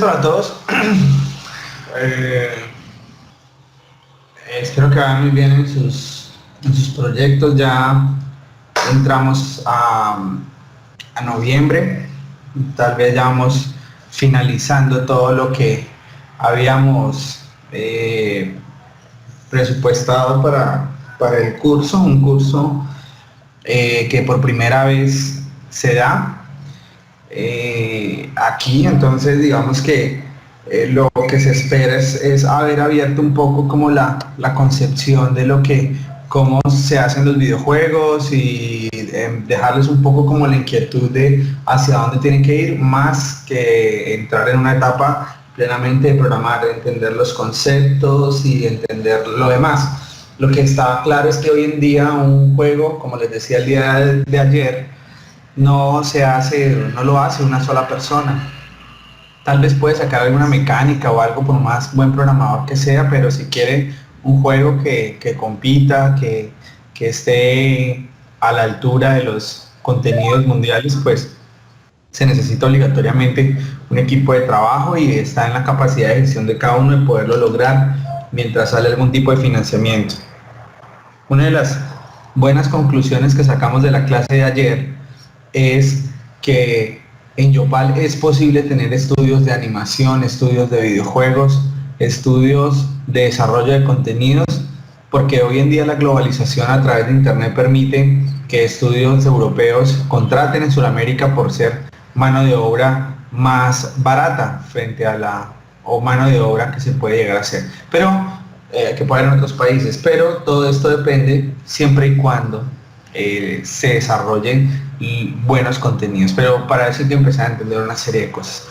Hola a todos. Eh, Espero que vayan muy bien en sus proyectos. Ya entramos a noviembre. Tal vez ya vamos finalizando todo lo que habíamos presupuestado para el curso. Un curso que por primera vez se da aquí. Entonces digamos que lo que se espera es haber abierto un poco como la concepción de cómo se hacen los videojuegos y dejarles un poco como la inquietud de hacia dónde tienen que ir, más que entrar en una etapa plenamente de programar, de entender los conceptos y entender lo demás. Lo que está claro es que hoy en día un juego, como les decía el día de ayer, no lo hace una sola persona. Tal vez puede sacar alguna mecánica o algo por más buen programador que sea, pero si quiere un juego que compita, que esté a la altura de los contenidos mundiales, pues se necesita obligatoriamente un equipo de trabajo y está en la capacidad de gestión de cada uno de poderlo lograr mientras sale algún tipo de financiamiento. Una de las buenas conclusiones que sacamos de la clase de ayer es que en Yopal es posible tener estudios de animación, estudios de videojuegos, estudios de desarrollo de contenidos, porque hoy en día la globalización a través de internet permite que estudios europeos contraten en Sudamérica por ser mano de obra más barata frente a mano de obra que se puede llegar a hacer, pero que puede haber en otros países. Pero todo esto depende siempre y cuando se desarrollen buenos contenidos, pero para eso hay que empezar a entender una serie de cosas.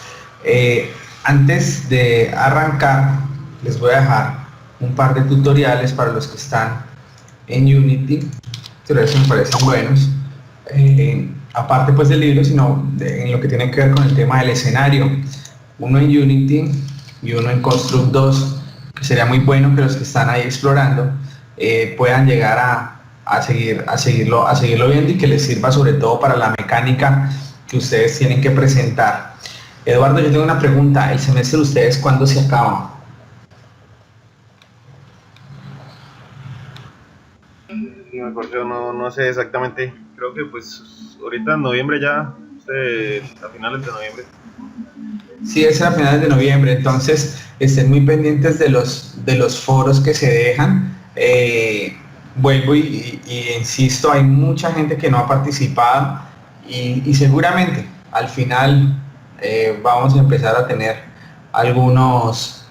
Antes de arrancar, les voy a dejar un par de tutoriales para los que están en Unity, tutoriales que me parecen buenos, aparte pues del libro, sino en lo que tiene que ver con el tema del escenario. Uno en Unity y uno en Construct 2, que sería muy bueno que los que están ahí explorando puedan llegar a seguirlo viendo y que les sirva sobre todo para la mecánica que ustedes tienen que presentar. Eduardo, yo tengo una pregunta. ¿El semestre de ustedes cuándo se acaba? Jorge, no sé exactamente. Creo que pues ahorita en noviembre ya, a finales de noviembre. Sí, es a finales de noviembre, entonces estén muy pendientes de los foros que se dejan. Vuelvo y insisto, hay mucha gente que no ha participado y seguramente al final vamos a empezar a tener algunos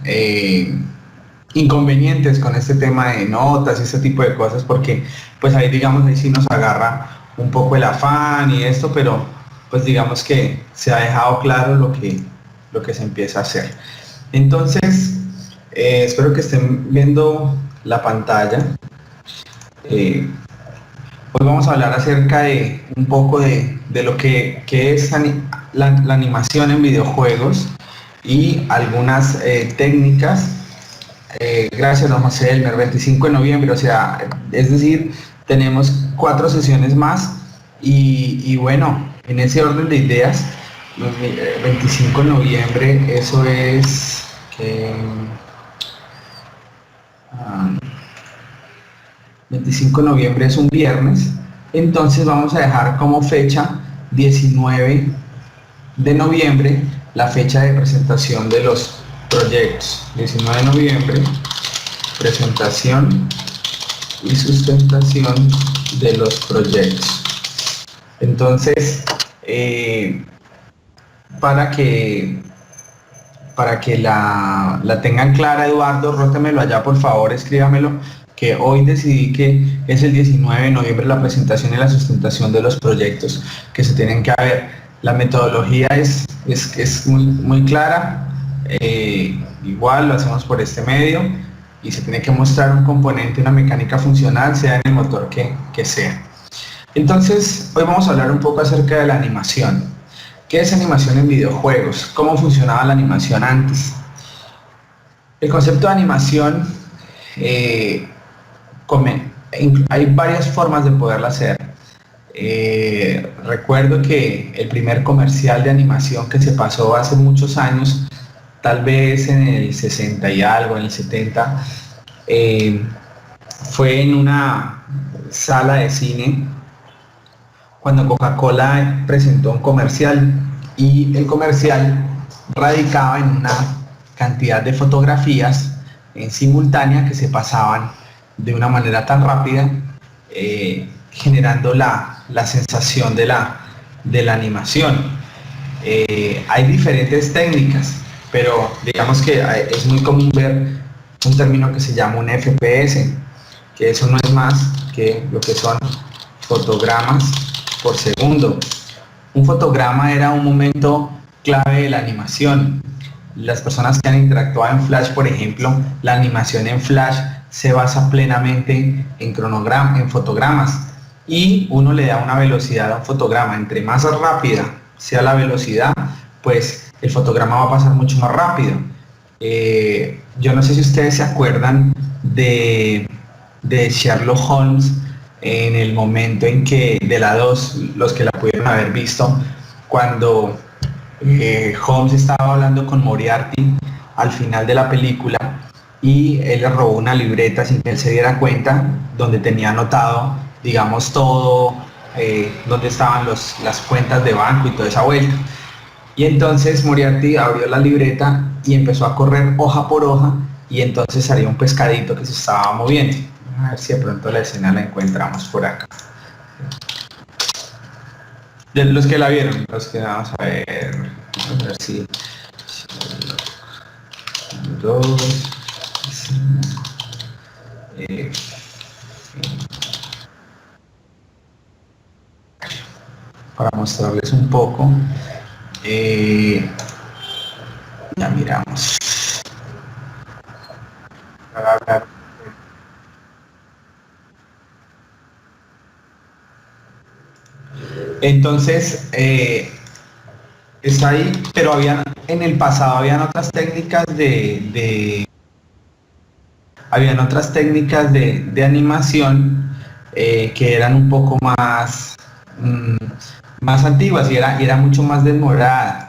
inconvenientes con este tema de notas y este tipo de cosas, porque pues ahí digamos ahí sí nos agarra un poco el afán y esto, pero pues digamos que se ha dejado claro lo que se empieza a hacer. Entonces espero que estén viendo la pantalla. Hoy vamos a hablar acerca de un poco de lo que es la animación en videojuegos y algunas técnicas. Gracias, don José Elmer. 25 de noviembre, o sea, es decir, tenemos 4 sesiones más y bueno, en ese orden de ideas, 25 de noviembre, eso es 25 de noviembre es un viernes, entonces vamos a dejar como fecha 19 de noviembre la fecha de presentación de los proyectos. 19 de noviembre, presentación y sustentación de los proyectos. Entonces, para que la tengan clara, Eduardo, rótemelo allá por favor, escríbamelo, que hoy decidí que es el 19 de noviembre la presentación y la sustentación de los proyectos que se tienen que ver. La metodología es muy clara, igual lo hacemos por este medio y se tiene que mostrar un componente, una mecánica funcional, sea en el motor que sea. Entonces, hoy vamos a hablar un poco acerca de la animación. ¿Qué es animación en videojuegos? ¿Cómo funcionaba la animación antes? El concepto de animación hay varias formas de poderla hacer. Recuerdo que el primer comercial de animación que se pasó hace muchos años tal vez en el 60 y algo, en el 70, fue en una sala de cine cuando Coca-Cola presentó un comercial, y el comercial radicaba en una cantidad de fotografías en simultánea que se pasaban de una manera tan rápida, generando la sensación de la animación. Hay diferentes técnicas, pero digamos que es muy común ver un término que se llama un FPS, que eso no es más que lo que son fotogramas por segundo. Un fotograma era un momento clave de la animación. Las personas que han interactuado en Flash, por ejemplo, la animación en Flash se basa plenamente en fotogramas, y uno le da una velocidad a un fotograma. Entre más rápida sea la velocidad, pues el fotograma va a pasar mucho más rápido. Yo no sé si ustedes se acuerdan de Sherlock Holmes, en el momento en que, de la 2, los que la pudieron haber visto, cuando Holmes estaba hablando con Moriarty al final de la película, y él le robó una libreta sin que él se diera cuenta, donde tenía anotado, digamos, todo, donde estaban las cuentas de banco y toda esa vuelta. Y entonces Moriarty abrió la libreta y empezó a correr hoja por hoja, y entonces salía un pescadito que se estaba moviendo. A ver si de pronto la escena la encontramos por acá. De los que la vieron, los que vamos a ver si... Dos... para mostrarles un poco. Ya miramos. Entonces, está ahí, pero en el pasado habían otras técnicas de animación, que eran un poco más antiguas, y era mucho más demorada.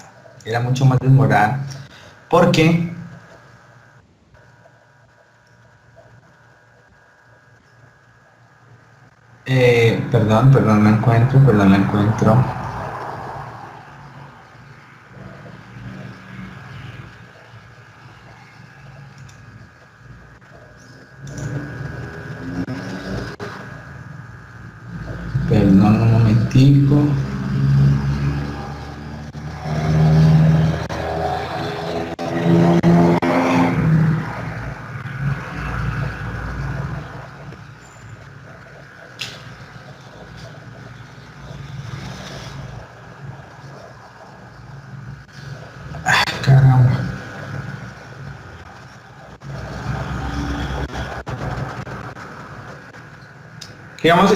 Porque perdón, la encuentro. Perdón, un momentico. Caramba. Digamos,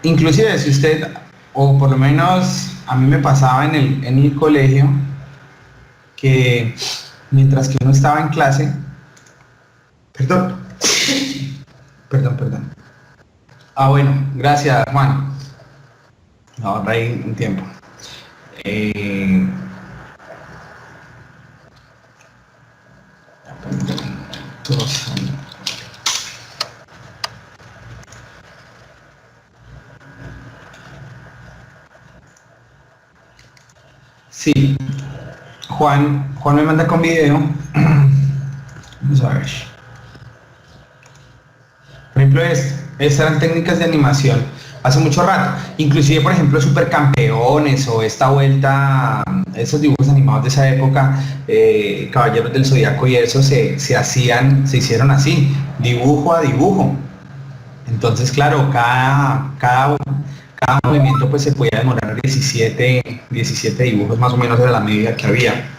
inclusive si usted, o por lo menos a mí me pasaba en el colegio, que mientras que uno estaba en clase, perdón. Bueno, gracias, Juan. Ahora hay un tiempo. Sí, Juan me manda con video. Vamos a ver. Por ejemplo, estas eran técnicas de animación hace mucho rato. Inclusive, por ejemplo, Supercampeones, o esta vuelta, esos dibujos animados de esa época, Caballeros del Zodiaco, y eso se hicieron así, dibujo a dibujo. Entonces, claro, cada movimiento pues se podía demorar 17 dibujos, más o menos, era la medida que había.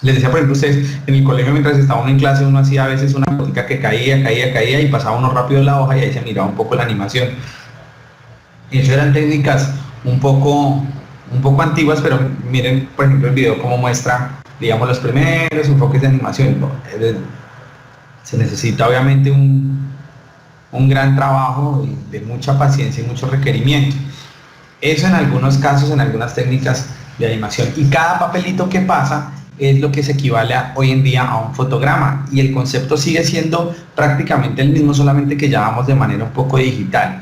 Les decía, por ejemplo, ustedes, en el colegio, mientras estaba uno en clase, uno hacía a veces una botica que caía, y pasaba uno rápido la hoja, y ahí se miraba un poco la animación. Y eso eran técnicas un poco antiguas, pero miren, por ejemplo, el video cómo muestra, digamos, los primeros enfoques de animación. Se necesita obviamente un gran trabajo de mucha paciencia y mucho requerimiento. Eso en algunos casos, en algunas técnicas de animación. Y cada papelito que pasa es lo que se equivale hoy en día a un fotograma, y el concepto sigue siendo prácticamente el mismo, solamente que ya vamos de manera un poco digital.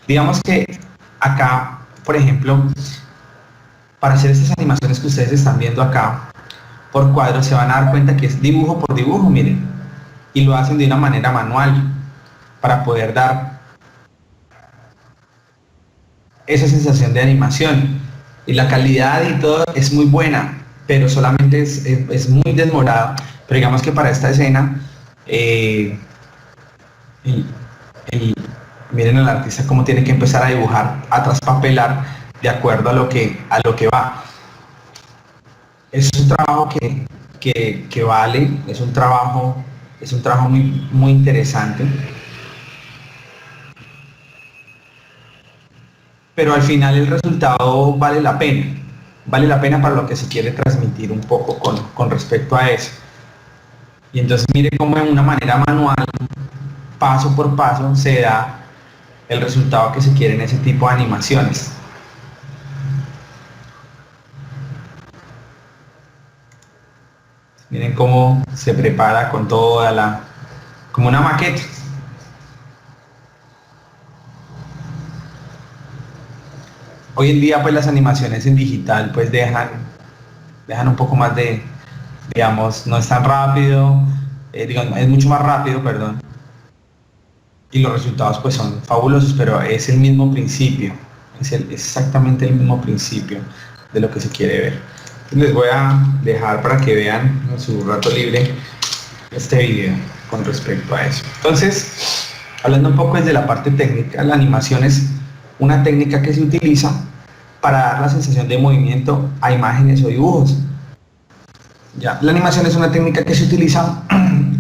Digamos que acá, por ejemplo, para hacer estas animaciones que ustedes están viendo acá por cuadro, se van a dar cuenta que es dibujo por dibujo, miren, y lo hacen de una manera manual para poder dar esa sensación de animación, y la calidad y todo es muy buena, pero solamente es muy demorado. Pero digamos que para esta escena, el- el- miren al artista cómo tiene que empezar a dibujar, a traspapelar de acuerdo a lo que va. Es un trabajo que vale, es un trabajo muy, muy interesante, pero al final el resultado vale la pena para lo que se quiere transmitir un poco con respecto a eso. Y entonces mire cómo de una manera manual, paso por paso, se da el resultado que se quiere en ese tipo de animaciones. Miren cómo se prepara con como una maqueta. Hoy en día pues las animaciones en digital pues dejan un poco más de, digamos, no es tan rápido, digamos, es mucho más rápido, perdón, y los resultados pues son fabulosos, pero es el mismo principio, es exactamente el mismo principio de lo que se quiere ver. Les voy a dejar para que vean en su rato libre este video con respecto a eso. Entonces, hablando un poco desde la parte técnica, la animación es una técnica que se utiliza para dar la sensación de movimiento a imágenes o dibujos. Ya, la animación es una técnica que se utiliza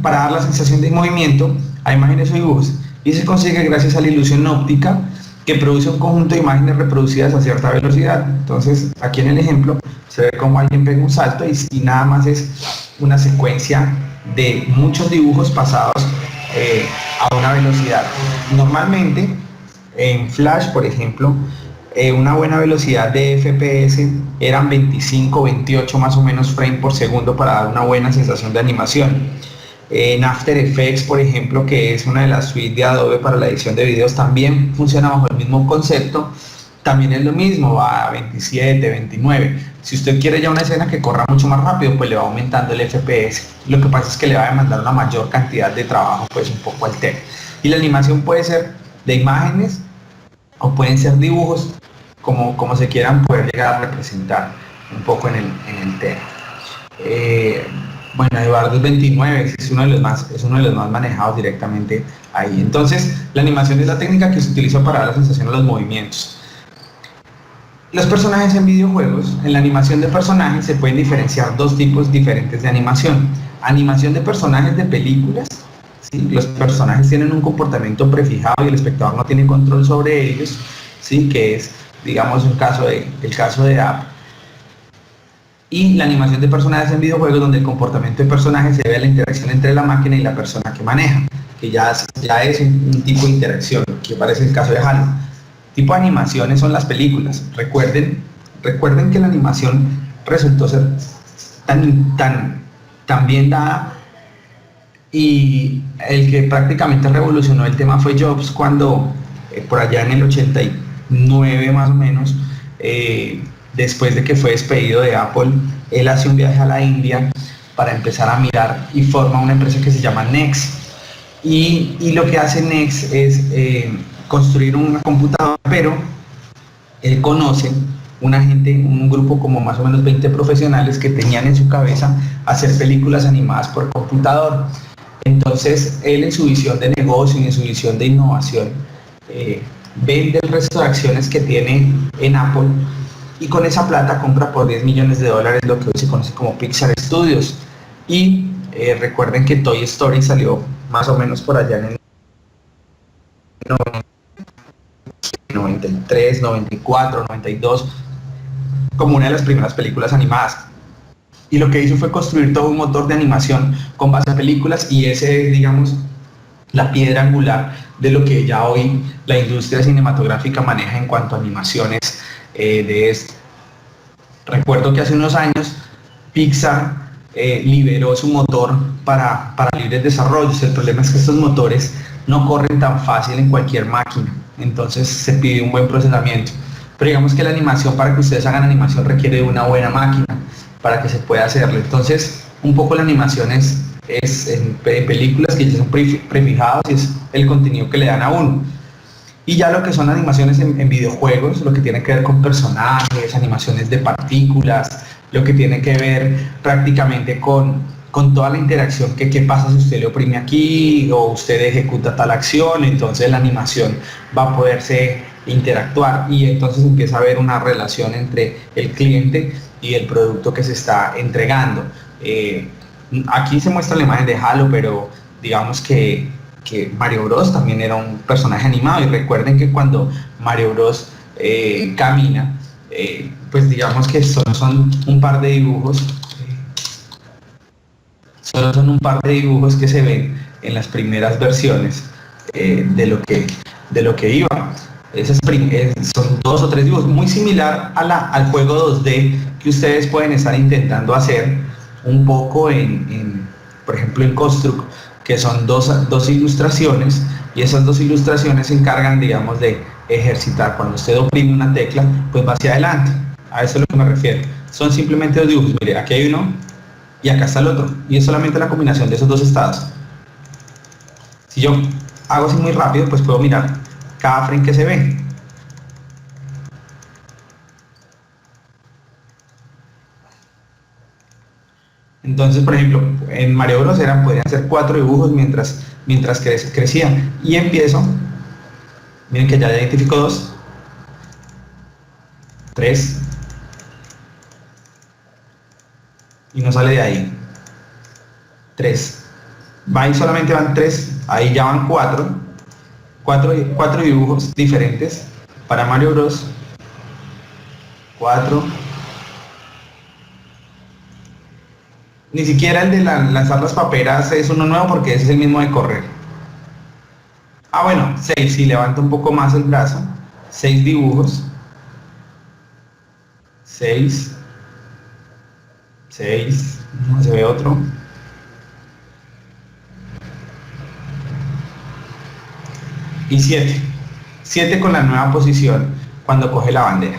para dar la sensación de movimiento a imágenes o dibujos, y se consigue gracias a la ilusión óptica que produce un conjunto de imágenes reproducidas a cierta velocidad. Entonces, aquí en el ejemplo se ve como alguien pega un salto y nada más es una secuencia de muchos dibujos pasados a una velocidad. Normalmente en Flash, por ejemplo, una buena velocidad de FPS eran 25, 28 más o menos frames por segundo para dar una buena sensación de animación. En After Effects, por ejemplo, que es una de las suites de Adobe para la edición de videos, también funciona bajo el mismo concepto. También es lo mismo, va a 27, 29. Si usted quiere ya una escena que corra mucho más rápido, pues le va aumentando el FPS. Lo que pasa es que le va a demandar una mayor cantidad de trabajo, pues un poco alterno. Y la animación puede ser de imágenes o pueden ser dibujos, como se quieran poder llegar a representar un poco en el tema. Bueno, Eduardo es 29, es uno de los más manejados directamente ahí. Entonces, la animación es la técnica que se utiliza para dar la sensación a los movimientos. Los personajes en videojuegos, en la animación de personajes se pueden diferenciar dos tipos diferentes de animación. Animación de personajes de películas, ¿sí? Los personajes tienen un comportamiento prefijado y el espectador no tiene control sobre ellos, ¿sí? Que es, digamos, el caso de App. Y la animación de personajes en videojuegos, donde el comportamiento de personajes se debe a la interacción entre la máquina y la persona que maneja, que ya es un tipo de interacción, que parece el caso de Halo. Tipo de animaciones son las películas. Recuerden que la animación resultó ser tan bien dada, y el que prácticamente revolucionó el tema fue Jobs, cuando por allá en el 89 más o menos, después de que fue despedido de Apple, él hace un viaje a la India para empezar a mirar y forma una empresa que se llama Next. Y lo que hace Next es construir una computadora, pero él conoce un grupo como más o menos 20 profesionales que tenían en su cabeza hacer películas animadas por computador. Entonces él, en su visión de negocio y en su visión de innovación, vende el resto de acciones que tiene en Apple, y con esa plata compra por $10 millones lo que hoy se conoce como Pixar Studios. Y recuerden que Toy Story salió más o menos por allá en el 93, 94, 92, como una de las primeras películas animadas. Y lo que hizo fue construir todo un motor de animación con base a películas, y ese es, digamos, la piedra angular de lo que ya hoy la industria cinematográfica maneja en cuanto a animaciones de esto. Recuerdo que hace unos años Pixar liberó su motor para libres desarrollos. El problema es que estos motores no corren tan fácil en cualquier máquina, entonces se pide un buen procesamiento. Pero digamos que la animación, para que ustedes hagan animación, requiere de una buena máquina para que se pueda hacerlo. Entonces, un poco la animación es en películas que ya son prefijados y es el contenido que le dan a uno. Y ya lo que son animaciones en videojuegos, lo que tiene que ver con personajes, animaciones de partículas, lo que tiene que ver prácticamente con toda la interacción, que qué pasa si usted le oprime aquí o usted ejecuta tal acción, entonces la animación va a poderse interactuar y entonces empieza a haber una relación entre el cliente y el producto que se está entregando. Aquí se muestra la imagen de Halo, pero digamos que Mario Bros también era un personaje animado, y recuerden que cuando Mario Bros camina, pues digamos que solo son un par de dibujos, que se ven en las primeras versiones de lo que iba. Son 2 o 3 dibujos, muy similar al juego 2D que ustedes pueden estar intentando hacer un poco por ejemplo, en Construct, que son dos ilustraciones, y esas 2 ilustraciones se encargan, digamos, de ejercitar. Cuando usted oprime una tecla, pues va hacia adelante. A eso es lo que me refiero. Son simplemente 2 dibujos. Mire, aquí hay uno y acá está el otro, y es solamente la combinación de esos 2 estados. Si yo hago así muy rápido, pues puedo mirar cada frame que se ve. Entonces, por ejemplo, en Mario Bros podrían ser 4 dibujos mientras crecían. Y empiezo, miren que ya identifico 2, 3, y no sale de ahí. 3. Ahí solamente van 3, ahí ya van 4 dibujos diferentes para Mario Bros. 4. Ni siquiera el de lanzar las paperas es uno nuevo, porque ese es el mismo de correr. Ah, bueno, 6, si levanto un poco más el brazo, 6 dibujos. 6. No se ve otro. Y 7 con la nueva posición cuando coge la bandera.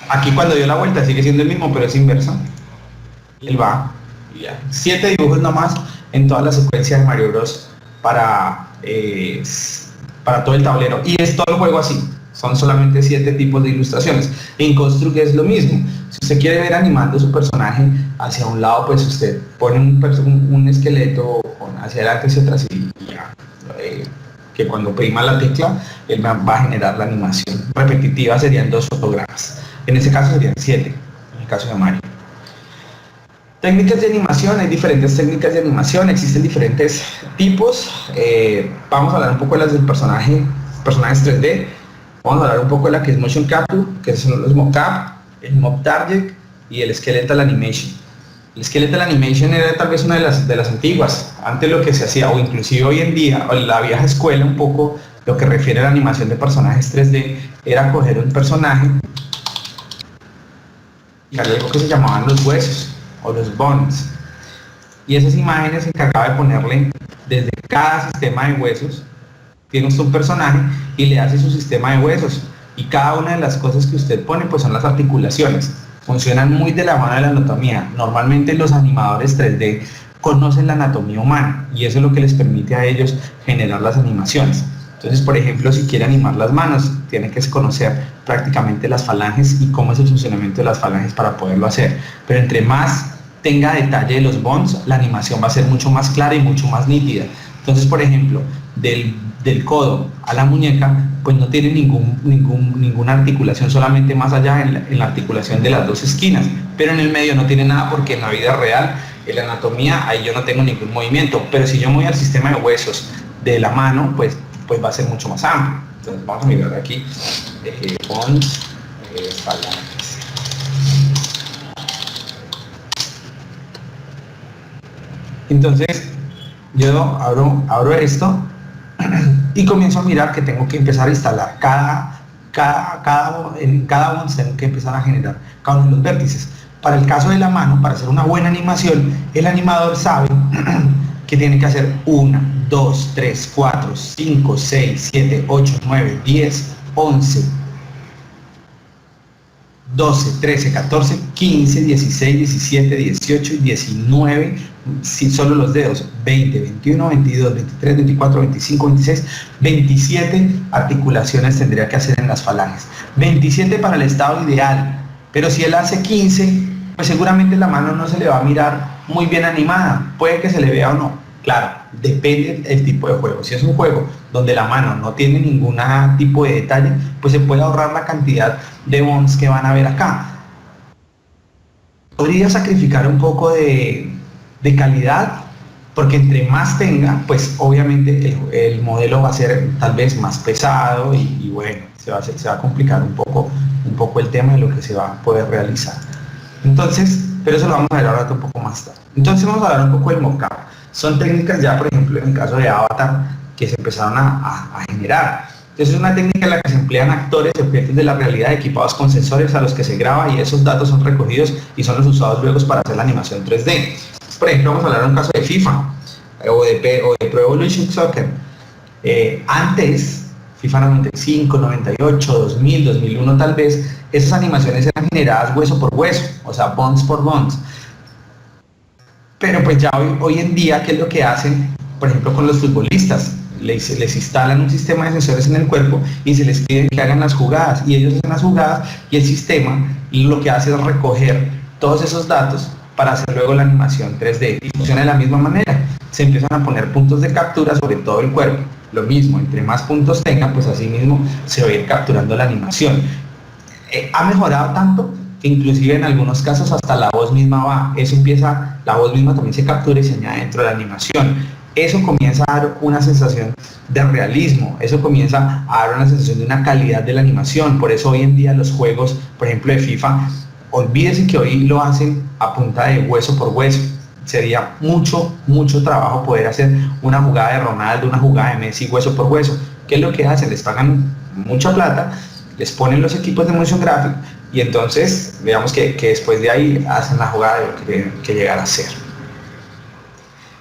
Aquí cuando dio la vuelta sigue siendo el mismo, pero es inverso. Él va y ya. 7 dibujos nomás en toda la secuencia de Mario Bros para todo el tablero, y es todo el juego así. Son solamente 7 tipos de ilustraciones. En Construct es lo mismo. Si usted quiere ver animando su personaje hacia un lado, pues usted pone un esqueleto hacia adelante, hacia atrás, y ya. Que cuando oprima la tecla, él va a generar la animación. Repetitiva serían 2 fotogramas. En este caso serían 7, en el caso de Mario. Técnicas de animación, hay diferentes técnicas de animación, existen diferentes tipos. Vamos a hablar un poco de las del personajes 3D. Vamos a hablar un poco de la que es Motion Capture, que son los mocap, el Mob Target y el Skeletal Animation. El Skeletal Animation era tal vez una de las antiguas. Antes lo que se hacía, o inclusive hoy en día, o la vieja escuela, un poco lo que refiere a la animación de personajes 3D, era coger un personaje y darle algo que se llamaban los huesos o los bones, y esas imágenes se encargaba de ponerle desde cada sistema de huesos. Tiene usted un personaje y le hace su sistema de huesos, y cada una de las cosas que usted pone pues son las articulaciones. Funcionan muy de la mano de la anatomía. Normalmente los animadores 3D conocen la anatomía humana, y eso es lo que les permite a ellos generar las animaciones. Entonces, por ejemplo, si quiere animar las manos, tiene que conocer prácticamente las falanges y cómo es el funcionamiento de las falanges para poderlo hacer. Pero entre más tenga detalle de los bones, la animación va a ser mucho más clara y mucho más nítida. Entonces, por ejemplo, del codo a la muñeca, pues no tiene ninguna articulación, solamente más allá en la articulación de las 2 esquinas, pero en el medio no tiene nada, porque en la vida real, en la anatomía, ahí yo no tengo ningún movimiento. Pero si yo me voy al sistema de huesos de la mano, pues va a ser mucho más amplio. Entonces vamos a mirar aquí, bones, falanges. Entonces yo abro esto y comienzo a mirar que tengo que empezar a instalar en cada bones tengo que empezar a generar cada uno de los vértices. Para el caso de la mano, para hacer una buena animación, el animador sabe que tiene que hacer 1, 2, 3, 4, 5, 6, 7, 8, 9, 10, 11, 12, 13, 14, 15, 16, 17, 18 y 19, si solo los dedos, 20, 21, 22, 23, 24, 25, 26, 27 articulaciones tendría que hacer en las falanges. 27 para el estado ideal, pero si él hace 15, pues seguramente la mano no se le va a mirar muy bien animada, puede que se le vea o no. Claro, depende del tipo de juego. Si es un juego donde la mano no tiene ningún tipo de detalle, pues se puede ahorrar la cantidad de bonds que van a ver acá. Podría sacrificar un poco de calidad, porque entre más tenga, pues obviamente el modelo va a ser tal vez más pesado y bueno, se va a complicar un poco el tema de lo que se va a poder realizar. Entonces, pero eso lo vamos a ver ahora un poco más tarde. Entonces vamos a hablar un poco del mockup. Son técnicas ya, por ejemplo, en el caso de Avatar, que se empezaron a generar. Entonces es una técnica en la que se emplean actores y objetos de la realidad equipados con sensores a los que se graba y esos datos son recogidos y son los usados luego para hacer la animación 3D. Por ejemplo, vamos a hablar de un caso de FIFA o de Pro Evolution Soccer. Antes, FIFA 95, 98, 2000, 2001 tal vez, esas animaciones eran generadas hueso por hueso, o sea, bonds por bonds. Pero pues ya hoy en día, ¿qué es lo que hacen? Por ejemplo, con los futbolistas, les instalan un sistema de sensores en el cuerpo y se les pide que hagan las jugadas, y ellos hacen las jugadas y el sistema lo que hace es recoger todos esos datos para hacer luego la animación 3D, y funciona de la misma manera. Se empiezan a poner puntos de captura sobre todo el cuerpo. Lo mismo, entre más puntos tenga, pues así mismo se va a ir capturando la animación. Ha mejorado tanto que inclusive en algunos casos hasta la voz misma va, la voz misma también se captura y se añade dentro de la animación. Eso comienza a dar una sensación de realismo, eso comienza a dar una sensación de una calidad de la animación. Por eso hoy en día los juegos, por ejemplo de FIFA, olvídese que hoy lo hacen a punta de hueso por hueso. Sería mucho trabajo poder hacer una jugada de Ronaldo, una jugada de Messi hueso por hueso. ¿Qué es lo que hacen? Les pagan mucha plata, les ponen los equipos de motion graphic y entonces digamos que después de ahí hacen la jugada que llegar a ser.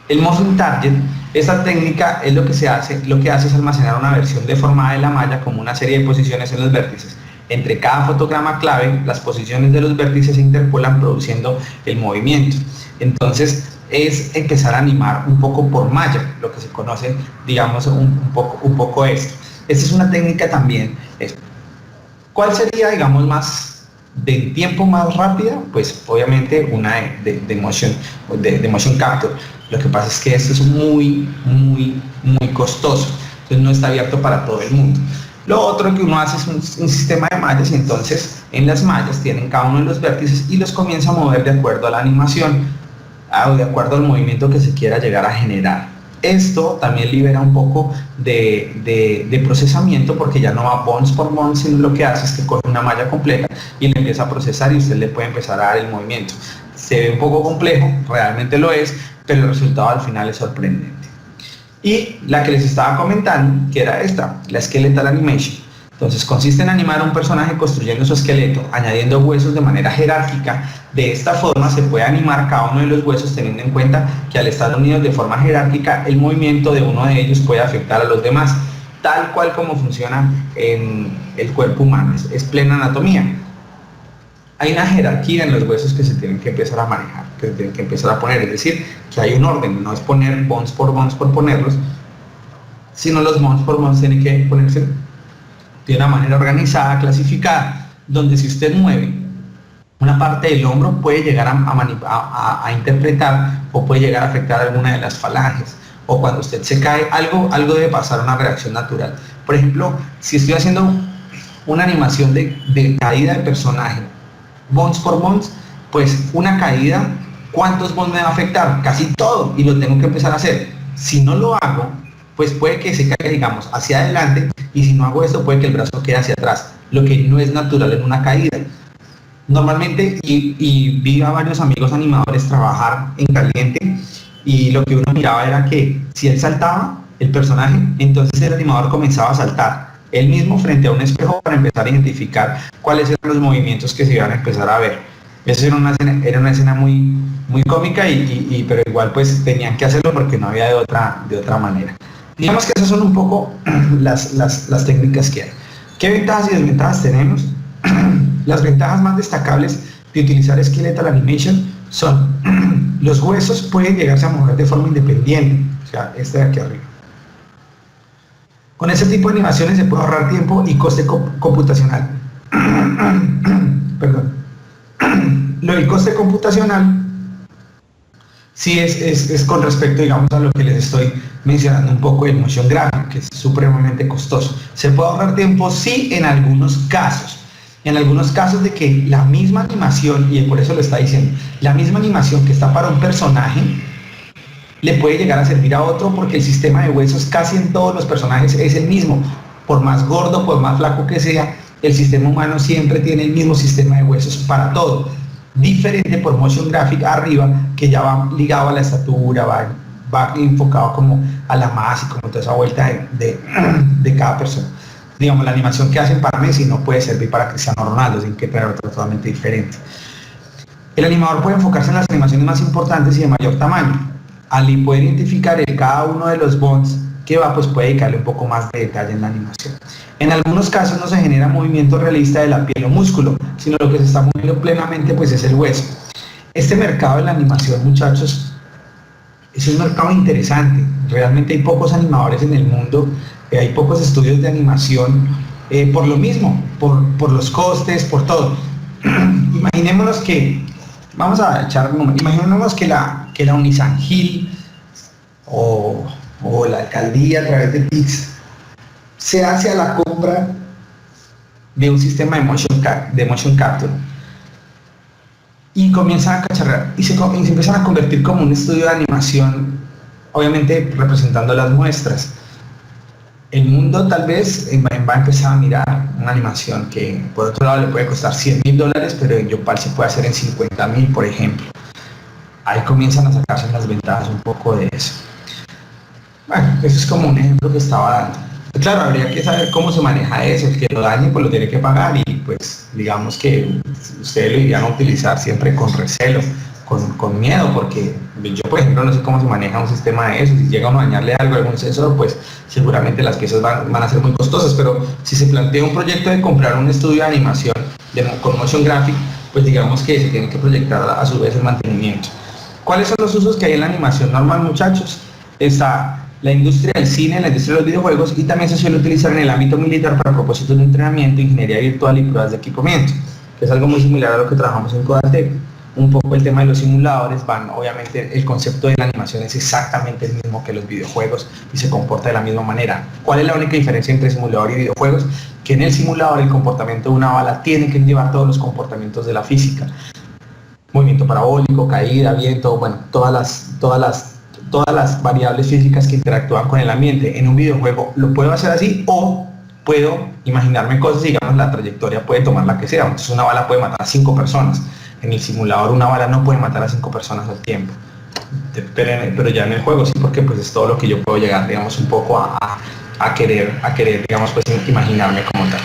El Moving Target, esta técnica es lo que hace es almacenar una versión deformada de la malla como una serie de posiciones en los vértices. Entre cada fotograma clave, las posiciones de los vértices se interpolan produciendo el movimiento. Entonces es empezar a animar un poco por malla, lo que se conoce, digamos, un poco esto. Esta es una técnica también. ¿Cuál sería, digamos, de tiempo más rápida? Pues obviamente una de motion capture. Lo que pasa es que esto es muy costoso, entonces no está abierto para todo el mundo. Lo otro que uno hace es un sistema de mallas, y entonces en las mallas tienen cada uno de los vértices y los comienza a mover de acuerdo a la animación, o de acuerdo al movimiento que se quiera llegar a generar. Esto también libera un poco de procesamiento, porque ya no va bonds por bonds, sino lo que hace es que coge una malla completa y le empieza a procesar y usted le puede empezar a dar el movimiento. Se ve un poco complejo, realmente lo es, pero el resultado al final es sorprendente. Y la que les estaba comentando, que era esta, la Skeletal Animation. Entonces consiste en animar a un personaje construyendo su esqueleto, añadiendo huesos de manera jerárquica. De esta forma se puede animar cada uno de los huesos teniendo en cuenta que al estar unidos de forma jerárquica, el movimiento de uno de ellos puede afectar a los demás, tal cual como funciona en el cuerpo humano, es plena anatomía. Hay una jerarquía en los huesos que se tienen que empezar a manejar, que se tienen que empezar a poner, es decir, que hay un orden, no es poner bonds por ponerlos, sino los bonds por bonds tienen que ponerse de una manera organizada, clasificada, donde si usted mueve una parte del hombro puede llegar a interpretar o puede llegar a afectar alguna de las falanges, o cuando usted se cae, algo debe pasar, una reacción natural. Por ejemplo, si estoy haciendo una animación de caída de personaje, bonds por bonds, pues una caída, ¿cuántos bonds me va a afectar? Casi todo, y lo tengo que empezar a hacer. Si no lo hago, pues puede que se caiga, digamos, hacia adelante, y si no hago esto, puede que el brazo quede hacia atrás, lo que no es natural en una caída. Normalmente, y vi a varios amigos animadores trabajar en caliente, y lo que uno miraba era que si él saltaba, el personaje, entonces el animador comenzaba a saltar él mismo frente a un espejo para empezar a identificar cuáles eran los movimientos que se iban a empezar a ver. Eso era una escena muy, muy cómica, pero igual pues tenían que hacerlo porque no había de otra manera. Digamos que esas son un poco las técnicas que hay. ¿Qué ventajas y desventajas tenemos? Las ventajas más destacables de utilizar Skeletal Animation son los huesos pueden llegarse a mover de forma independiente, o sea, este de aquí arriba. Con ese tipo de animaciones se puede ahorrar tiempo y coste computacional. Perdón. Lo del coste computacional sí es con respecto, digamos, a lo que les estoy mencionando un poco del motion graphic, que es supremamente costoso. Se puede ahorrar tiempo, sí, en algunos casos. En algunos casos de que la misma animación, y por eso lo está diciendo, la misma animación que está para un personaje le puede llegar a servir a otro, porque el sistema de huesos casi en todos los personajes es el mismo. Por más gordo, por más flaco que sea, el sistema humano siempre tiene el mismo sistema de huesos para todo. Diferente por motion graphic arriba, que ya va ligado a la estatura, va enfocado como a la masa y como toda esa vuelta de cada persona. Digamos, la animación que hacen para Messi no puede servir para Cristiano Ronaldo, sin que sea totalmente diferente. El animador puede enfocarse en las animaciones más importantes y de mayor tamaño. Al poder identificar cada uno de los bonds que va, pues puede dedicarle un poco más de detalle en la animación. En algunos casos no se genera movimiento realista de la piel o músculo, sino lo que se está moviendo plenamente pues es el hueso. Este mercado de la animación, muchachos, es un mercado interesante. Realmente hay pocos animadores en el mundo, hay pocos estudios de animación, por lo mismo, por los costes, por todo. Imaginémonos que, vamos a echar un número, imaginémonos que la Unisan Hill o la alcaldía a través de PIX se hace a la compra de un sistema de motion capture y comienzan a cacharrar y se empiezan a convertir como un estudio de animación, obviamente representando las muestras. El mundo tal vez va a empezar a mirar una animación que por otro lado le puede costar $100,000, pero en Yopal se puede hacer en 50,000, por ejemplo. Ahí comienzan a sacarse las ventajas un poco de eso. Bueno, eso es como un ejemplo que estaba dando. Claro, habría que saber cómo se maneja eso. El que lo dañe pues lo tiene que pagar, y pues digamos que ustedes lo irían a utilizar siempre con recelo, con miedo, porque yo por ejemplo no sé cómo se maneja un sistema de eso. Si llega uno a dañarle algo a algún sensor, pues seguramente las piezas van a ser muy costosas, pero si se plantea un proyecto de comprar un estudio de animación con motion graphic, pues digamos que se tiene que proyectar a su vez el mantenimiento. ¿Cuáles son los usos que hay en la animación normal, muchachos? Está la industria del cine, la industria de los videojuegos, y también se suele utilizar en el ámbito militar para propósitos de entrenamiento, ingeniería virtual y pruebas de equipamiento, que es algo muy similar a lo que trabajamos en Codatec. Un poco el tema de los simuladores, obviamente el concepto de la animación es exactamente el mismo que los videojuegos y se comporta de la misma manera. ¿Cuál es la única diferencia entre simulador y videojuegos? Que en el simulador el comportamiento de una bala tiene que llevar todos los comportamientos de la física. Movimiento parabólico, caída, viento, bueno, todas las variables físicas que interactúan con el ambiente. En un videojuego lo puedo hacer así, o puedo imaginarme cosas, digamos, la trayectoria puede tomar la que sea. Entonces una bala puede matar a 5 personas. En el simulador una bala no puede matar a 5 personas al tiempo. Pero ya en el juego sí, porque pues es todo lo que yo puedo llegar, digamos, un poco a querer, digamos, pues imaginarme como tal.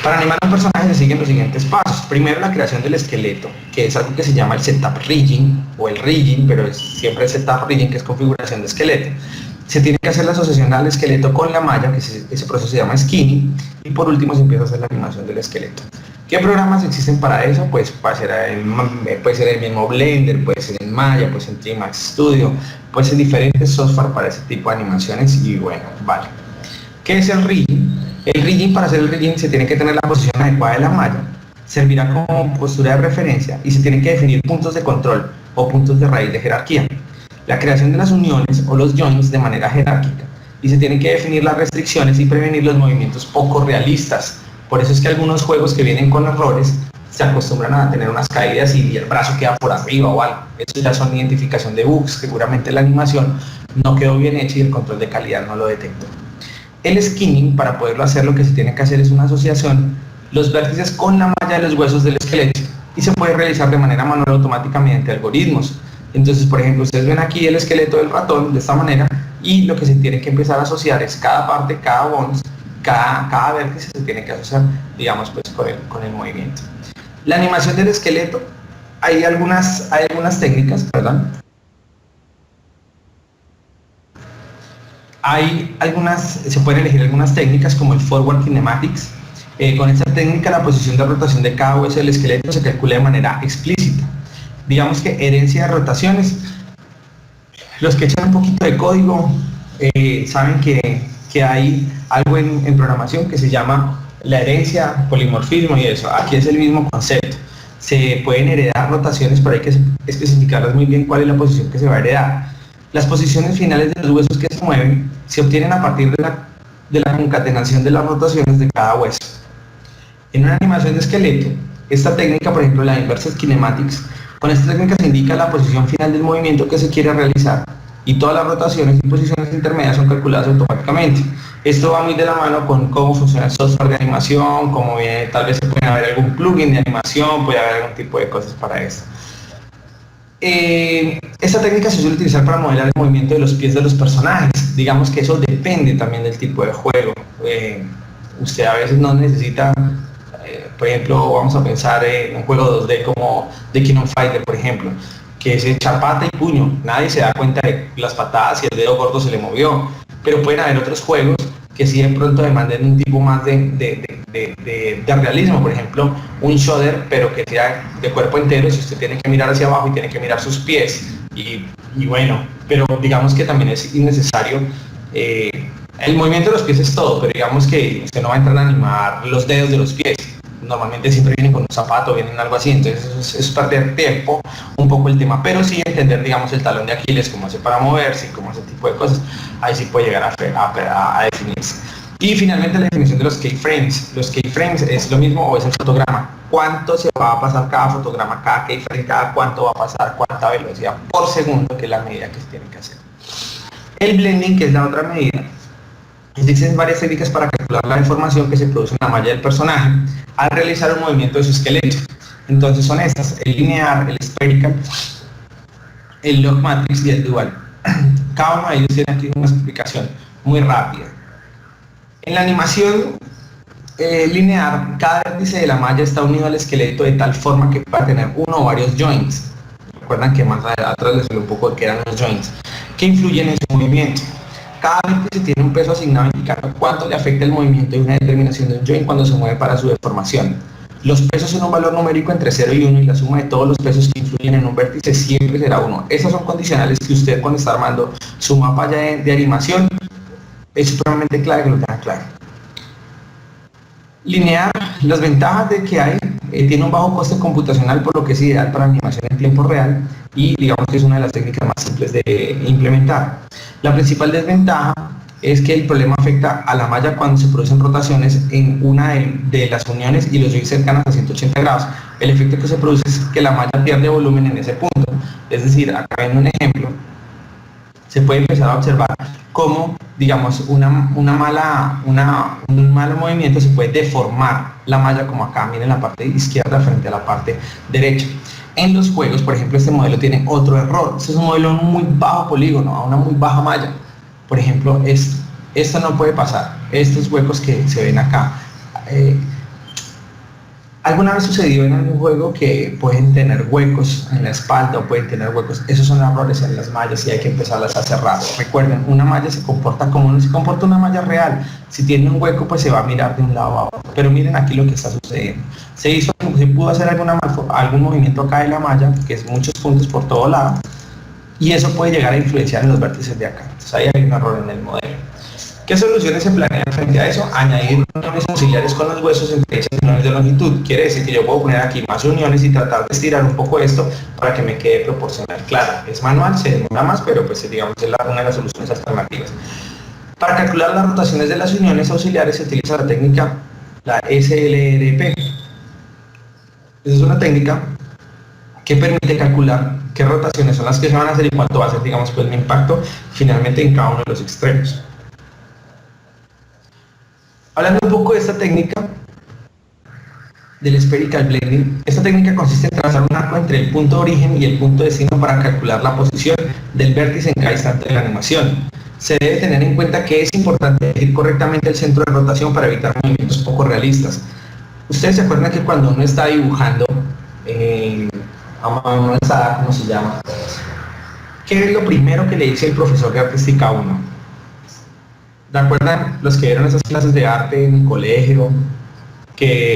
Para animar a un personaje se siguen los siguientes pasos. Primero, la creación del esqueleto, que es algo que se llama el setup rigging, o el rigging, pero es siempre el setup rigging, que es configuración de esqueleto. Se tiene que hacer la asociación al esqueleto con la malla, que ese proceso se llama skinning, y por último se empieza a hacer la animación del esqueleto. ¿Qué programas existen para eso? Pues puede ser el mismo Blender, puede ser en Maya, puede ser en Trimax Studio, puede ser diferentes software para ese tipo de animaciones, y bueno, vale. ¿Qué es el rigging? El rigging, para hacer el rigging se tiene que tener la posición adecuada de la malla, servirá como postura de referencia y se tienen que definir puntos de control o puntos de raíz de jerarquía. La creación de las uniones o los joins de manera jerárquica, y se tienen que definir las restricciones y prevenir los movimientos poco realistas. Por eso es que algunos juegos que vienen con errores se acostumbran a tener unas caídas y el brazo queda por arriba o algo. Eso ya son identificación de bugs. Seguramente la animación no quedó bien hecha y el control de calidad no lo detectó. El skinning, para poderlo hacer, lo que se tiene que hacer es una asociación los vértices con la malla de los huesos del esqueleto, y se puede realizar de manera manual automática mediante algoritmos. Entonces, por ejemplo, ustedes ven aquí el esqueleto del ratón de esta manera, y lo que se tiene que empezar a asociar es cada parte, cada bones, cada vértice se tiene que asociar, digamos, pues con el movimiento. La animación del esqueleto hay algunas técnicas, perdón. Se pueden elegir algunas técnicas como el Forward Kinematics. Con esta técnica la posición de rotación de cada hueso del esqueleto se calcula de manera explícita. Digamos que herencia de rotaciones, los que echan un poquito de código saben que hay algo en programación que se llama la herencia, polimorfismo y eso. Aquí es el mismo concepto. Se pueden heredar rotaciones, pero hay que especificarlas muy bien cuál es la posición que se va a heredar. Las posiciones finales de los huesos que se mueven se obtienen a partir de la concatenación de las rotaciones de cada hueso. En una animación de esqueleto, esta técnica, por ejemplo la Inverted Kinematics, con esta técnica se indica la posición final del movimiento que se quiere realizar y todas las rotaciones y posiciones intermedias son calculadas automáticamente. Esto va muy de la mano con cómo funciona el software de animación, cómo viene, tal vez se puede haber algún plugin de animación, puede haber algún tipo de cosas para esto. Esta técnica se suele utilizar para modelar el movimiento de los pies de los personajes. Digamos que eso depende también del tipo de juego. Usted a veces no necesita, por ejemplo, vamos a pensar en un juego 2D como The King of Fighter, por ejemplo, que es echar pata y puño. Nadie se da cuenta de las patadas y el dedo gordo se le movió. Pero pueden haber otros juegos que sí de pronto demanden un tipo más de realismo, por ejemplo, un shooter, pero que sea de cuerpo entero, si usted tiene que mirar hacia abajo y tiene que mirar sus pies, y bueno, pero digamos que también es innecesario. El movimiento de los pies es todo, pero digamos que usted no va a entrar a animar los dedos de los pies. Normalmente siempre vienen con un zapato, vienen algo así, entonces es perder tiempo un poco el tema, pero sí entender, digamos, el talón de Aquiles, cómo hace para moverse, cómo ese tipo de cosas, ahí sí puede llegar a definirse. Y finalmente la definición de los keyframes. Los keyframes es lo mismo o es el fotograma. ¿Cuánto se va a pasar cada fotograma, cada keyframe, cada cuánto va a pasar, cuánta velocidad por segundo, que es la medida que se tiene que hacer? El blending, que es la otra medida. Existen varias técnicas para calcular la deformación que se produce en la malla del personaje al realizar un movimiento de su esqueleto. Entonces son estas: el linear, el spherical, el log matrix y el dual. Cada uno de ellos tiene aquí una explicación muy rápida. En la animación linear, cada vértice de la malla está unido al esqueleto de tal forma que pueda tener uno o varios joints. Recuerdan que más atrás les hablé un poco de que eran los joints, que influyen en su movimiento. Cada vértice tiene un peso asignado indicando cuánto le afecta el movimiento y una determinación de un joint cuando se mueve para su deformación. Los pesos son un valor numérico entre 0 y 1 y la suma de todos los pesos que influyen en un vértice siempre será 1. Esas son condicionales que usted, cuando está armando su mapa de animación, es supremamente clave que lo tenga claro. Linear, las ventajas de que hay, tiene un bajo coste computacional, por lo que es ideal para animación en tiempo real y digamos que es una de las técnicas más simples de implementar. La principal desventaja es que el problema afecta a la malla cuando se producen rotaciones en una de las uniones y los joints cercanas a 180 grados. El efecto que se produce es que la malla pierde volumen en ese punto. Es decir, acá en un ejemplo, se puede empezar a observar cómo, digamos, un mal movimiento se puede deformar la malla, como acá, miren la parte izquierda frente a la parte derecha. En los juegos, por ejemplo, este modelo tiene otro error. Este es un modelo muy bajo polígono, a una muy baja malla. Por ejemplo, esto no puede pasar. Estos huecos que se ven acá. ¿Alguna vez sucedió en algún juego que pueden tener huecos en la espalda o pueden tener huecos? Esos son errores en las mallas y hay que empezarlas a cerrar. Recuerden, una malla se comporta como se comporta una malla real. Si tiene un hueco, pues se va a mirar de un lado a otro. Pero miren aquí lo que está sucediendo. Se pudo hacer algún movimiento acá de la malla, que es muchos puntos por todo lado, y eso puede llegar a influenciar en los vértices de acá. Entonces ahí hay un error en el modelo. ¿Qué soluciones se planean frente a eso? Añadir uniones auxiliares con los huesos entre esas uniones de longitud. Quiere decir que yo puedo poner aquí más uniones y tratar de estirar un poco esto para que me quede proporcional. Claro, es manual, se demora más, pero pues digamos es una de las soluciones alternativas. Para calcular las rotaciones de las uniones auxiliares se utiliza la técnica, la SLRP. Esa es una técnica que permite calcular qué rotaciones son las que se van a hacer y cuánto va a ser, digamos, pues el impacto finalmente en cada uno de los extremos. Hablando un poco de esta técnica del spherical blending, esta técnica consiste en trazar un arco entre el punto de origen y el punto de destino para calcular la posición del vértice en cada instante de la animación. Se debe tener en cuenta que es importante elegir correctamente el centro de rotación para evitar movimientos poco realistas. Ustedes se acuerdan que cuando uno está dibujando, no alzada, ¿cómo se llama? ¿Qué es lo primero que le dice el profesor de artística a uno? ¿Recuerdan los que vieron esas clases de arte en el colegio?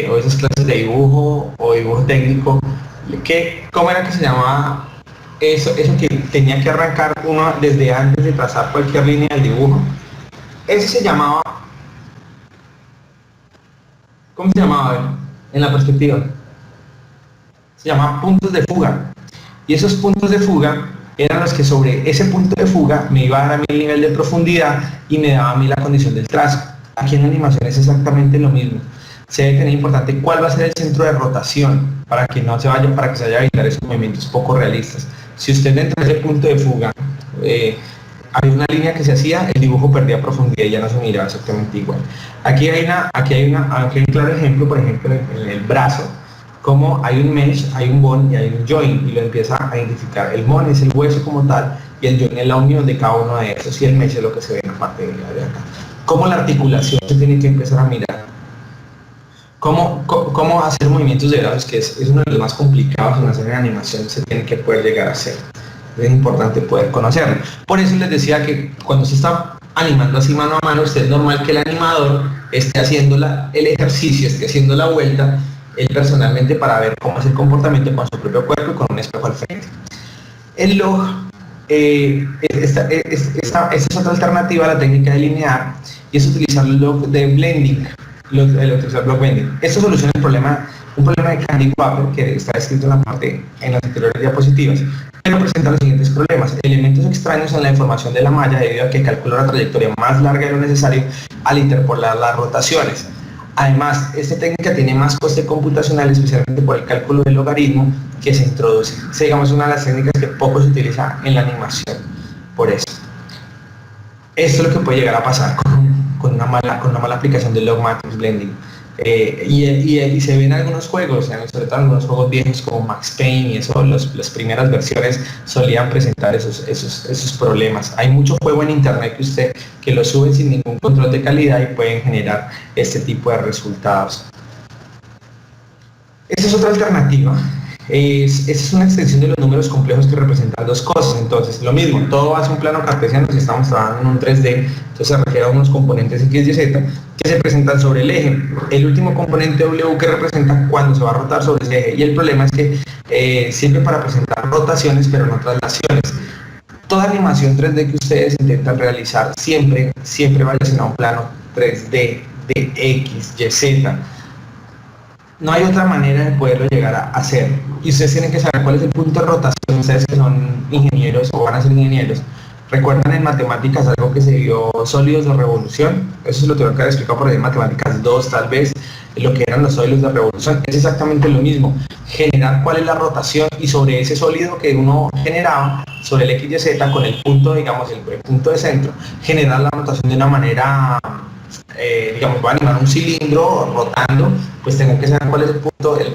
O esas clases de dibujo o dibujo técnico, ¿cómo era que se llamaba eso que tenía que arrancar uno desde antes de trazar cualquier línea del dibujo? Eso se llamaba, ¿cómo se llamaba en la perspectiva? Se llamaba puntos de fuga, y esos puntos de fuga eran los que sobre ese punto de fuga me iba a dar a mí el nivel de profundidad y me daba a mí la condición del trazo. Aquí en la animación es exactamente lo mismo. Se debe tener importante cuál va a ser el centro de rotación para que no se vaya, para que se vaya a evitar esos movimientos poco realistas. Si usted dentro de ese punto de fuga había una línea que se hacía, el dibujo perdía profundidad y ya no se miraba exactamente igual. Aquí hay un claro ejemplo, por ejemplo, en el brazo, como hay un mesh, hay un bone y hay un joint, y lo empieza a identificar. El bone es el hueso como tal, y el joint es la unión de cada uno de estos, y el mesh es lo que se ve en la parte de acá. Cómo la articulación se tiene que empezar a mirar. Cómo hacer movimientos de brazos, que es uno de los más complicados en hacer en animación, se tiene que poder llegar a hacer. Es importante poder conocerlo. Por eso les decía que cuando se está animando así mano a mano, es normal que el animador esté haciendo el ejercicio, esté haciendo la vuelta, él personalmente, para ver cómo es el comportamiento con su propio cuerpo y con un espejo al frente. El log, esta es otra alternativa a la técnica de linear, y es utilizar el log de blending. El utilizar block bending. Esto soluciona un problema de Candy Wrapper que está descrito en las anteriores diapositivas, pero presenta los siguientes problemas: elementos extraños en la información de la malla debido a que calculó la trayectoria más larga de lo necesario al interpolar las rotaciones. Además, esta técnica tiene más coste computacional, especialmente por el cálculo del logaritmo que se introduce. Digamos, es una de las técnicas que poco se utiliza en la animación. Por eso, esto es lo que puede llegar a pasar con una mala aplicación del log matrix blending. Y se ve en algunos juegos, sobre todo en algunos juegos viejos como Max Payne y eso, las primeras versiones solían presentar esos problemas. Hay mucho juego en internet que lo suben sin ningún control de calidad y pueden generar este tipo de resultados. Esta es otra alternativa. Esta es una extensión de los números complejos que representan dos cosas. Entonces, lo mismo, todo hace un plano cartesiano si estamos trabajando en un 3D, entonces se refiere a unos componentes X y Z que se presentan sobre el eje. El último componente W que representa cuando se va a rotar sobre ese eje. Y el problema es que sirve para presentar rotaciones, pero no traslaciones. Toda animación 3D que ustedes intentan realizar siempre va a un plano 3D de X, Y, Z. No hay otra manera de poderlo llegar a hacer. Y ustedes tienen que saber cuál es el punto de rotación. Ustedes que son ingenieros o van a ser ingenieros, recuerdan en matemáticas algo que se dio sólidos de revolución. Eso se lo tengo que haber explicado por ahí en matemáticas 2 tal vez, lo que eran los sólidos de revolución. Es exactamente lo mismo. Generar cuál es la rotación y sobre ese sólido que uno generaba, sobre el X, Y, Z, con el punto, digamos, el punto de centro, generar la rotación de una manera... digamos, voy a animar un cilindro rotando, pues tengo que saber cuál es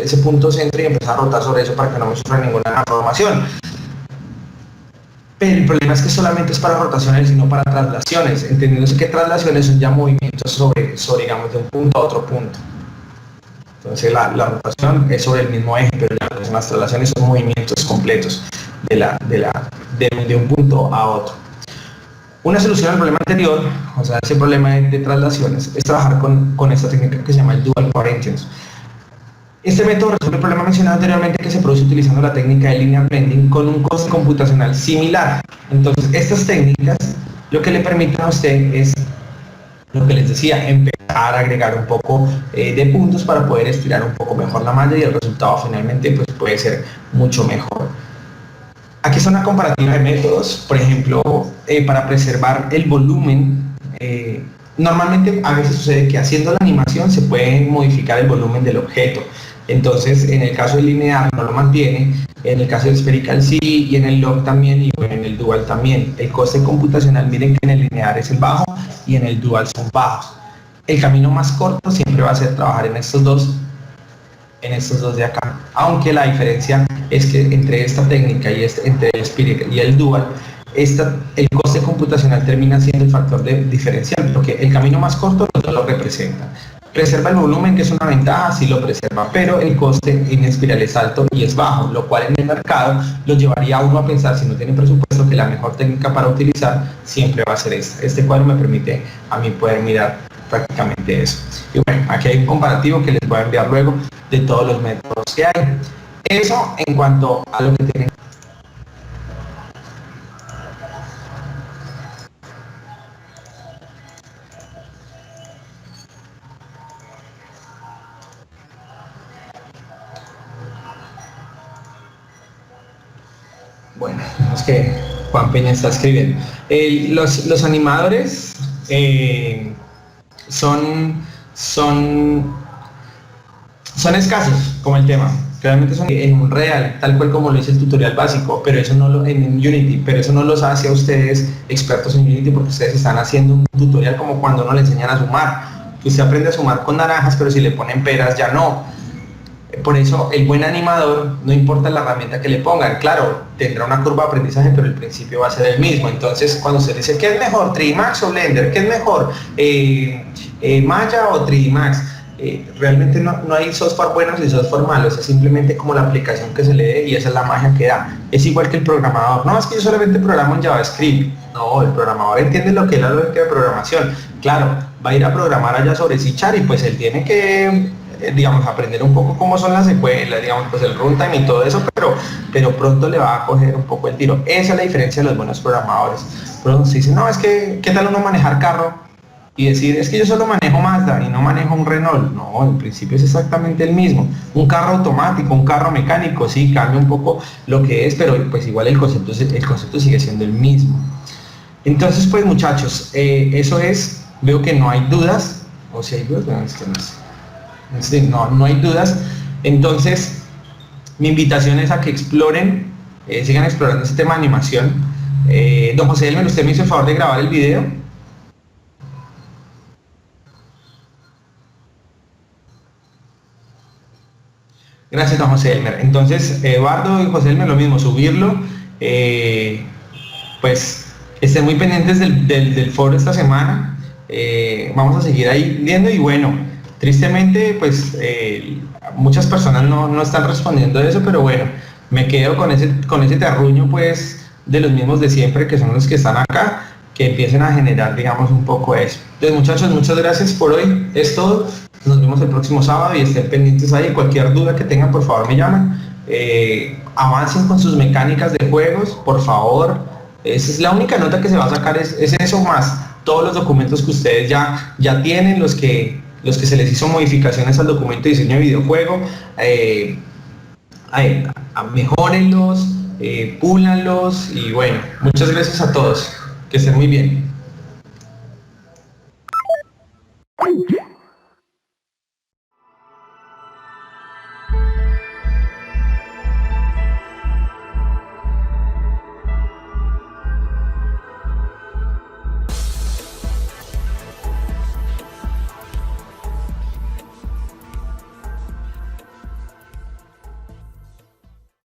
ese punto centro y empezar a rotar sobre eso para que no me sufra ninguna deformación. Pero el problema es que solamente es para rotaciones y no para traslaciones, entendiéndose que traslaciones son ya movimientos sobre digamos, de un punto a otro punto. Entonces la rotación es sobre el mismo eje, pero las traslaciones son movimientos completos de un punto a otro. Una solución al problema anterior, o sea, ese problema de traslaciones, es trabajar con esta técnica que se llama el Dual Coherence. Este método resuelve el problema mencionado anteriormente que se produce utilizando la técnica de linear blending con un coste computacional similar. Entonces, estas técnicas lo que le permiten a usted es, lo que les decía, empezar a agregar un poco de puntos para poder estirar un poco mejor la malla y el resultado finalmente pues, puede ser mucho mejor. Aquí está una comparativa de métodos, por ejemplo, para preservar el volumen. Normalmente a veces sucede que haciendo la animación se puede modificar el volumen del objeto. Entonces, en el caso del linear no lo mantiene, en el caso del spherical sí, y en el log también, y en el dual también. El coste computacional, miren que en el linear es el bajo y en el dual son bajos. El camino más corto siempre va a ser trabajar en estos dos de acá, aunque la diferencia es que entre esta técnica y entre el spherical y el dual, el coste computacional termina siendo el factor diferencial, porque el camino más corto no lo representa, Preserva el volumen, que es una ventaja, sí lo preserva, pero el coste en espiral es alto y es bajo, lo cual en el mercado lo llevaría a uno a pensar, si no tiene presupuesto, que la mejor técnica para utilizar siempre va a ser esta. Este cuadro me permite a mí poder mirar prácticamente eso. Y bueno, aquí hay un comparativo que les voy a enviar luego de todos los métodos que hay. Eso en cuanto a lo que tienen. Bueno, es que Juan Peña está escribiendo. Los animadores son escasos, como el tema. Realmente son en un real, tal cual como lo dice el tutorial básico, pero eso no lo en Unity, pero eso no los hace a ustedes expertos en Unity, porque ustedes están haciendo un tutorial como cuando uno le enseñan a sumar. Usted aprende a sumar con naranjas, pero si le ponen peras ya no. Por eso el buen animador, no importa la herramienta que le pongan, claro, tendrá una curva de aprendizaje, pero el principio va a ser el mismo. Entonces, cuando se dice, ¿qué es mejor, 3D Max o Blender? ¿Qué es mejor, Maya o 3D Max? Realmente no hay software buenos y software malos, es simplemente como la aplicación que se le dé y esa es la magia que da. Es igual que el programador, no, es que yo solamente programo en JavaScript. No, el programador entiende lo que es la lógica de programación. Claro, va a ir a programar allá sobre C# y pues él tiene que digamos, aprender un poco cómo son las secuelas, digamos, pues el runtime y todo eso, pero pronto le va a coger un poco el tiro. Esa es la diferencia de los buenos programadores. Pronto se dice, no, es que, ¿qué tal uno manejar carro? Y decir, es que yo solo manejo Mazda y no manejo un Renault. No, el principio es exactamente el mismo. Un carro automático, un carro mecánico, sí, cambia un poco lo que es, pero pues igual el concepto sigue siendo el mismo. Entonces, pues muchachos, eso es, veo que no hay dudas, o si hay dudas, bueno, es que no sé. No hay dudas. Entonces mi invitación es a que exploren, sigan explorando este tema de animación. Don José Elmer, usted me hizo el favor de grabar el video. Gracias, don José Elmer. Entonces Eduardo y José Elmer, lo mismo, subirlo. Pues estén muy pendientes del foro esta semana. Vamos a seguir ahí viendo y bueno, tristemente, pues muchas personas no están respondiendo a eso, pero bueno, me quedo con ese terruño, pues, de los mismos de siempre, que son los que están acá, que empiecen a generar, digamos, un poco eso. Entonces, muchachos, muchas gracias por hoy. Es todo. Nos vemos el próximo sábado y estén pendientes ahí. Cualquier duda que tengan, por favor, me llaman. Avancen con sus mecánicas de juegos, por favor. Esa es la única nota que se va a sacar, es eso, más todos los documentos que ustedes ya tienen, los que se les hizo modificaciones al documento de diseño de videojuego, mejórenlos, púlanlos y bueno, muchas gracias a todos, que estén muy bien.